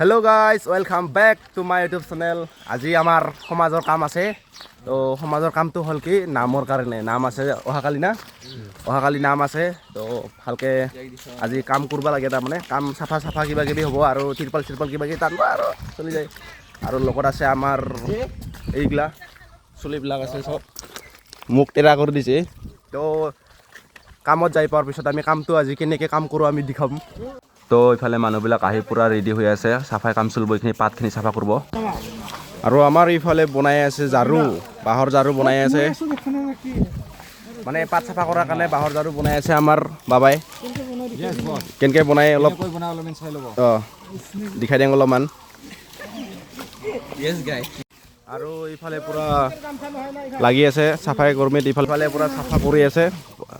Hello guys welcome back to my YouTube channel. आज आमार समाजर काम आछे तो समाजर काम तो हल कि नामर कारणे नाम आछे अहाकाली ना अहाकाली नाम आछे तो भालके आज काम करबा लागे तार माने काम साफा साफा किबा किबि हबो आरो तिरपाल किबा किबि तानबा आरो चलि जाय आरो लगत आछे आमार এইগলা চলিবিলাক আছে সব মুখ টেৰা কৰি দিছে তো কামত যাই পাৱাৰ পিছত আমি কামটো আজি কেনেকৈ কাম কৰোঁ আমি দেখাম। তো ইফালে মানুহবিলাক আহি পুৰা ৰেডি হৈ আছে চাফাই কাম চলিব এইখিনি পাতখিনি চাফা কৰিব আৰু আমাৰ ইফালে বনাই আছে ঝাৰু বাঁহৰ ঝাৰু বনাই আছে মানে পাত চাফা কৰাৰ কাৰণে বাঁহৰ ঝাৰু বনাই আছে আমাৰ বাবাই কেনেকৈ বনাই অলপ দেখাই দিওঁ অলপমান আৰু ইফালে পুৰা লাগি আছে চাফাই কৰ্মীত ইফালে পুৰা চাফা কৰি আছে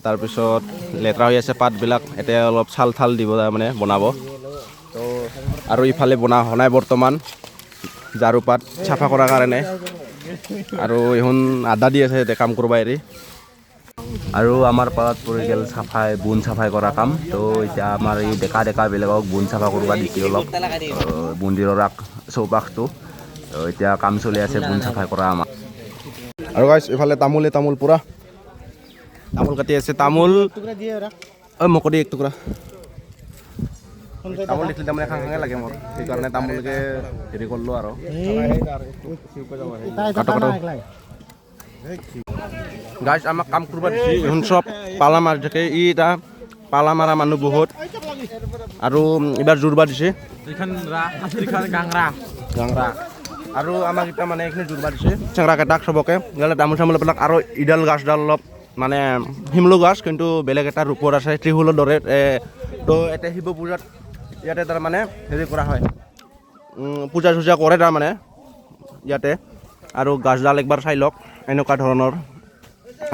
তাৰপিছত লেতেৰা হৈ আছে পাতবিলাক এতিয়া অলপ চাল থাল দিব মানে বনাব তো আৰু ইফালে বনা হোৱা নাই বৰ্তমান ঝাৰু পাত চাফা কৰাৰ কাৰণে আৰু এখন আদা দি আছে এতিয়া কাম কৰিব এৰি আৰু আমাৰ পাৰত পৰি গ'ল চাফাই বুন চাফাই কৰা কাম তো এতিয়া আমাৰ এই ডেকাবিলাকক বুন চাফা কৰিব দিছে অলপ মন্দিৰৰ চৌপাশটো এতিয়া কাম চলি আছে বুন চাফাই কৰা আমাৰ আৰু গাইছ ইফালে তামোল পুৰা তামোল কাটি আছে তামোল মকদি এক টুকুৰা তামোল দেখিলে তাৰমানে খাঙে লাগে মোৰ সেইকাৰণে তামোলকে হেৰি কৰিলোঁ আৰু গাইছ আমাক কাম কৰিব দিছে এখন চব পালা মাৰি থাকে ই এটা পালা মাৰা মানুহ বহুত আৰু এইবাৰ জোৰবা দিছে গাংৰা আৰু আমাক এতিয়া মানে এইখিনি জোৰবা দিছে চেংৰাকেইটাক চবকে গ'লে তামোল চামোলবিলাক আৰু ইডাল গাছডাল অলপ মানে শিমলু গছ কিন্তু বেলেগ এটা ৰূপৰ আছে ত্ৰিশূলৰ দৰে তো এতিয়া শিৱ পূজাত ইয়াতে তাৰমানে হেৰি কৰা হয় পূজা চূজা কৰে তাৰমানে ইয়াতে আৰু গাছডাল একবাৰ চাই লওক এনেকুৱা ধৰণৰ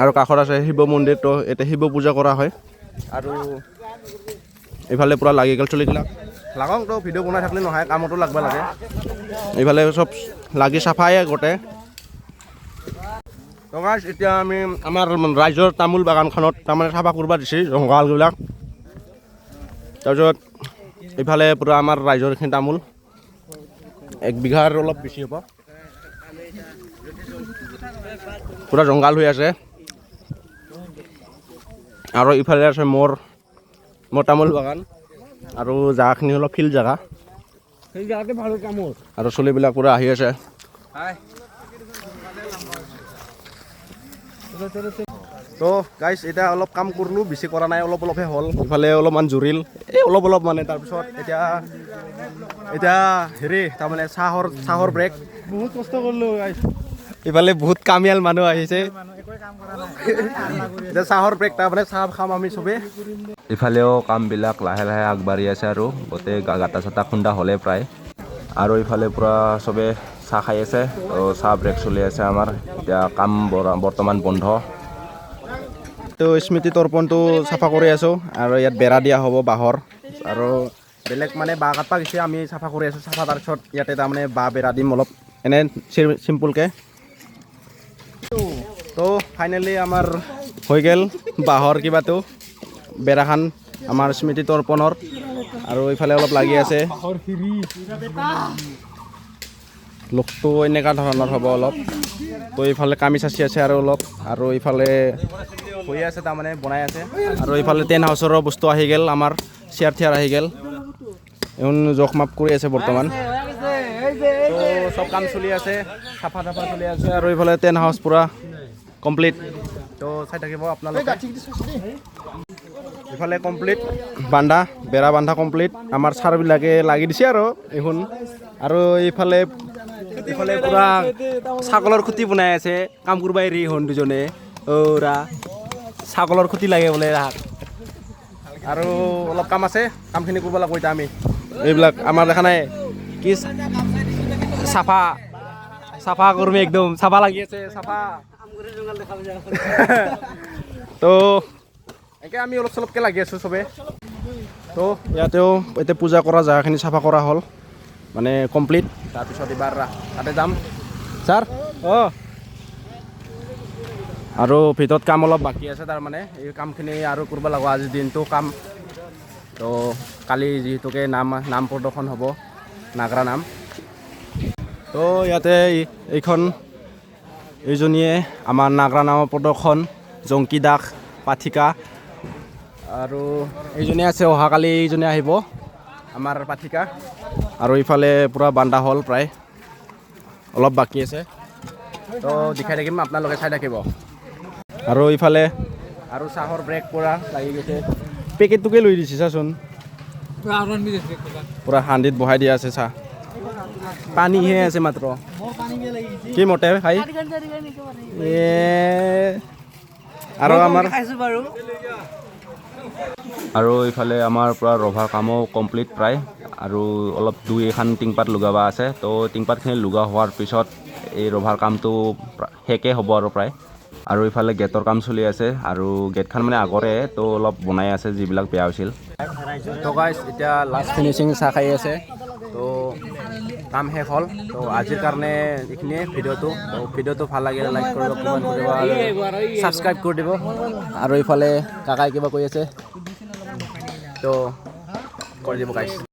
আৰু কাষত আছে শিৱ মন্দিৰ তো এতিয়া শিৱ পূজা কৰা হয় আৰু এইফালে পূৰা লাগি গ'ল চলিগিলাক লাগক তো ভিডিঅ' বনাই থাকিলে নহয় কামতো লাগবা লাগে এইফালে চব লাগি চাফাই গোটেই তো গাইছ এতিয়া আমি আমাৰ ৰাইজৰ তামোল বাগানখনত তাৰমানে চাফা কৰিব দিছে জংঘলবিলাক তাৰপিছত এইফালে পূৰা আমাৰ ৰাইজৰ এইখিনি তামোল 1 বিঘাৰ অলপ বেছি হ'ব পূৰা জংঘল হৈ আছে আৰু ইফালে আছে মোৰ তামোল বাগান আৰু জাগাখিনি অলপ ফিল্ড জাগা সেই জাগাতে ভাল তামোল আৰু চলিবিলাক পূৰা আহি আছে তো গাইছ এতিয়া অলপ কাম কৰিলোঁ বেছি কৰা নাই অলপহে হ'ল ইফালে অলপমান জুৰিল এই অলপ মানে তাৰপিছত এতিয়া হেৰি তাৰমানে চাহৰ ব্ৰেক বহুত কষ্ট কৰিলোঁ গাইছ ইফালে বহুত কামিয়াল মানুহ আহিছে এতিয়া চাহৰ ব্ৰেক তাৰমানে চাহ খাম আমি চবেই ইফালেও কামবিলাক লাহে লাহে আগবাঢ়ি আছে আৰু গোটেই গাঁটা চাটা খুন্দা হ'লে প্ৰায় আৰু ইফালে পূৰা চবে চাহ খাই আছে চাহ ব্ৰেক চলি আছে আমাৰ এতিয়া কাম বৰ্তমান বন্ধ তো স্মৃতি তৰ্পণটো চাফা কৰি আছোঁ আৰু ইয়াত বেৰা দিয়া হ'ব বাঁহৰ আৰু বেলেগ মানে বাঁহ কাটপা গৈছে আমি চাফা কৰি আছোঁ চাফা তাৰপিছত ইয়াতে তাৰমানে বাঁহ বেৰা দিম অলপ এনে চিম্পুলকৈ তো ফাইনেলি আমাৰ হৈ গ'ল বাঁহৰ কিবাটো বেৰাখান আমাৰ স্মৃতি তৰ্পণৰ আৰু এইফালে অলপ লাগি আছে লোকটো এনেকুৱা ধৰণৰ হ'ব অলপ তো এইফালে কামি চাচি আছে আৰু অলপ আৰু এইফালে হৈ আছে তাৰমানে বনাই আছে আৰু এইফালে টেণ্ট হাউচৰো বস্তু আহি গ'ল আমাৰ চেয়াৰ আহি গ'ল এখন জোখ মাপ কৰি আছে বৰ্তমান তো চব কাম চলি আছে চাফা চলি আছে আৰু এইফালে টেণ্ট হাউচ পূৰা কমপ্লিট তো চাই থাকিব আপোনালোকে এইফালে কমপ্লিট বেৰা বান্ধা কমপ্লিট আমাৰ ছাৰবিলাকে লাগি দিছে আৰু এইখন আৰু এইফালে পূৰা ছাগলৰ খুঁটি বনাই আছে কাম কৰিব এৰি ইহঁত দুজনে ছাগলৰ খুঁটি লাগে বোলে আৰু অলপ কাম আছে কামখিনি কৰিব লাগিব এতিয়া আমি এইবিলাক আমাৰ দেখা নাই কি চাফা কৰ্মী একদম চাফা লাগি আছে চাফা তো এনেকৈ আমি অলপ চলপকৈ লাগি আছোঁ চবে তো ইয়াতেও এতিয়া পূজা কৰা জেগাখিনি চাফা কৰা হ'ল মানে কমপ্লিট তাৰপিছত এইবাৰ তাতে যাম ছাৰ আৰু ভিতৰত কাম অলপ বাকী আছে তাৰমানে এই কামখিনি আৰু কৰিব লাগিব আজিৰ দিনটো কাম তো কালি যিহেতুকে নাম প্ৰদৰ্শন হ'ব নাগৰা নাম। তো ইয়াতে এইজনীয়ে আমাৰ নাগৰা নামৰ প্ৰদৰ্শন জংকী দাস পাঠিকা আৰু এইজনী আছে অহাকালি এইজনী আহিব আমাৰ পাঠিকা আৰু ইফালে পূৰা বান্ধা হ'ল প্ৰায় অলপ বাকী আছে তো দেখাই থাকিম আপোনালোকে চাই থাকিব আৰু ইফালে আৰু চাহৰ ব্ৰেক পূৰা লাগি গৈছে পেকেটটোকে লৈ দিছে চাচোন পূৰা হান্দিত বহাই দিয়া আছে চাহ পানীহে আছে মাত্ৰ কি মতে খাই আৰু ইফালে আমাৰ পূৰা ৰভাৰ কামো কমপ্লিট প্ৰায় আৰু অলপ 2-3 টিংপাত লগাব আছে তো টিংপাতখিনি লগা হোৱাৰ পিছত এই ৰভাৰ কামটো শেষে হ'ব আৰু প্ৰায় আৰু ইফালে গেটৰ কাম চলি আছে আৰু গেটখন মানে আগৰে তো অলপ বনাই আছে যিবিলাক বেয়া হৈছিল তো গাইজ এতিয়া লাষ্ট ফিনিচিং চাহ খাই আছে তো কাম শেষ হ'ল তো আজিৰ কাৰণে এইখিনিয়ে ভিডিঅ'টো ভাল লাগিলে লাইক কৰিব কমেণ্ট কৰিব আৰু ছাবস্ক্ৰাইব কৰি দিব আৰু ইফালে কাকাই কিবা কৈ আছে তো কৰি দিব গাইজ